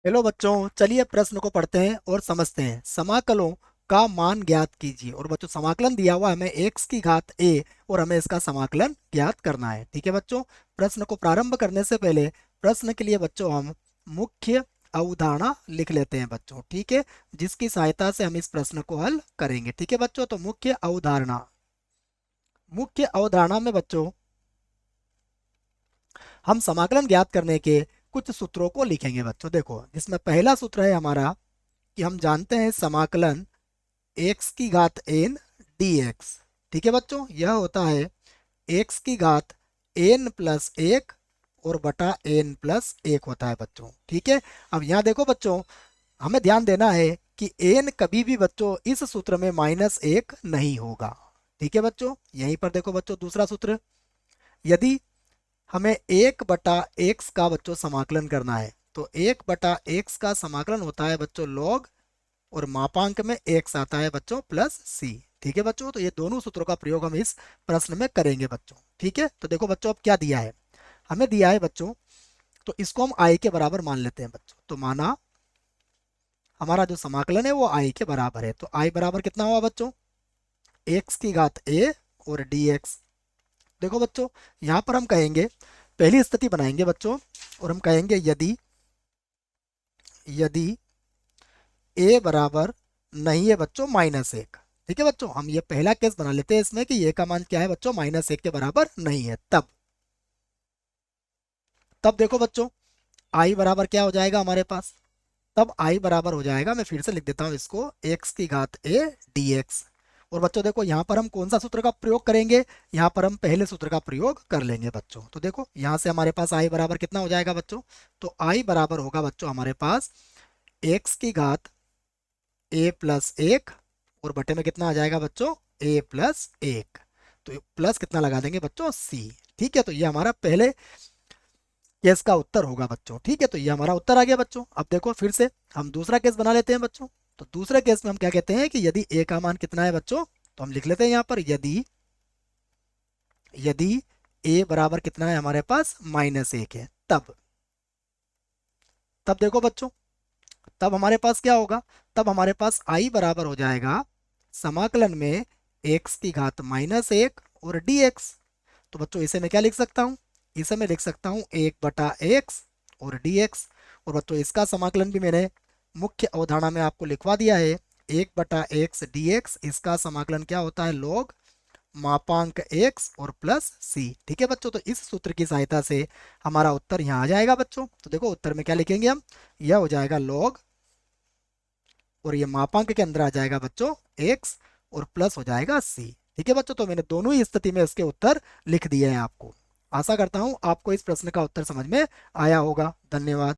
Hello बच्चों, चलिए प्रश्न को पढ़ते हैं और समझते हैं। समाकलों का मान ज्ञात कीजिए। और बच्चों, समाकलन दिया हुआ है हमें एक्स की घात ए, और हमें इसका समाकलन ज्ञात करना है। ठीक है बच्चों, प्रश्न को प्रारंभ करने से पहले प्रश्न के लिए बच्चों हम मुख्य अवधारणा लिख लेते हैं बच्चों। ठीक है, जिसकी सहायता से हम इस प्रश्न को हल करेंगे। ठीक है बच्चों, तो मुख्य अवधारणा में बच्चों हम समाकलन ज्ञात करने के कुछ सूत्रों को लिखेंगे बच्चों। देखो, जिसमें पहला सूत्र है हमारा कि हम जानते हैं समाकलन एक्स की घात एन डी एक्स। ठीक है बच्चों, यह होता है एक्स की घात एन प्लस एक और बटा एन प्लस एक होता है बच्चों। ठीक है, अब यहाँ देखो बच्चों, हमें ध्यान देना है कि एन कभी भी बच्चों इस सूत्र में माइनस एक नहीं होगा। ठीक है बच्चों, यहीं पर देखो बच्चों दूसरा सूत्र, यदि हमें एक बटा एक्स का बच्चों समाकलन करना है तो एक बटा एक्स का समाकलन होता है बच्चों लॉग, और मापांक में एक्स आता है बच्चों प्लस सी। ठीक है बच्चों, तो ये दोनों सूत्रों का प्रयोग हम इस प्रश्न में करेंगे बच्चों। ठीक है, तो देखो बच्चों, अब क्या दिया है, हमें दिया है बच्चों, तो इसको हम आई के बराबर मान लेते हैं बच्चों। तो माना हमारा जो समाकलन है वो आई के बराबर है, तो आई बराबर कितना हुआ बच्चों, एक्स की घात ए और डी एक्स। देखो बच्चों, यहाँ पर हम कहेंगे, पहली स्थिति बनाएंगे बच्चों, और हम कहेंगे यदि यदि ए बराबर नहीं है बच्चों माइनस एक। ठीक है बच्चों, हम ये पहला केस बना लेते हैं इसमें कि ये का मान क्या है बच्चों, माइनस एक के बराबर नहीं है। तब तब देखो बच्चों, आई बराबर क्या हो जाएगा हमारे पास, तब आई बराबर हो जाएगा, मैं फिर से लिख देता हूँ इसको, एक्स की घात ए डी एक्स। और बच्चों देखो, यहाँ पर हम कौन सा सूत्र का प्रयोग करेंगे, यहाँ पर हम पहले सूत्र का प्रयोग कर लेंगे बच्चों। तो देखो, यहाँ से हमारे पास आई बराबर कितना हो जाएगा बच्चों, तो आई बराबर होगा बच्चों हमारे पास एक्स की घात ए प्लस एक, और बटे में कितना आ जाएगा बच्चों, ए प्लस एक। तो प्लस कितना लगा देंगे बच्चों, सी। ठीक है, तो ये हमारा पहले केस का उत्तर होगा बच्चों। ठीक है, तो ये हमारा उत्तर आ गया बच्चों। अब देखो फिर से हम दूसरा केस बना लेते हैं बच्चों। तो दूसरे केस में हम क्या कहते हैं कि यदि ए का मान कितना है बच्चों, तो हम लिख लेते हैं यहाँ पर, यदि यदि ए बराबर कितना है हमारे पास, माइनस एक है। तब देखो बच्चों, तब हमारे पास क्या होगा, तब हमारे पास आई बराबर हो जाएगा समाकलन में एक्स की घात माइनस एक और डी एक्स। तो बच्चों इसे मैं क्या लिख सकता हूँ, इसे मैं लिख सकता हूँ एक बटा एक्स और डी एक्स। और बच्चों इसका समाकलन भी मैंने मुख्य अवधारणा में आपको लिखवा दिया है, एक बटा एक्स डी एक्स, इसका समाकलन क्या होता है, लॉग मापांक एक्स और प्लस सी। ठीक है बच्चों, तो इस सूत्र की सहायता से हमारा उत्तर यहाँ आ जाएगा बच्चों। तो देखो उत्तर में क्या लिखेंगे हम, यह हो जाएगा लॉग, और ये मापांक के अंदर आ जाएगा बच्चों एक्स, और प्लस हो जाएगा सी। ठीक है बच्चों, तो मैंने दोनों ही स्थिति में इसके उत्तर लिख दिए हैं आपको। आशा करता हूं आपको इस प्रश्न का उत्तर समझ में आया होगा। धन्यवाद।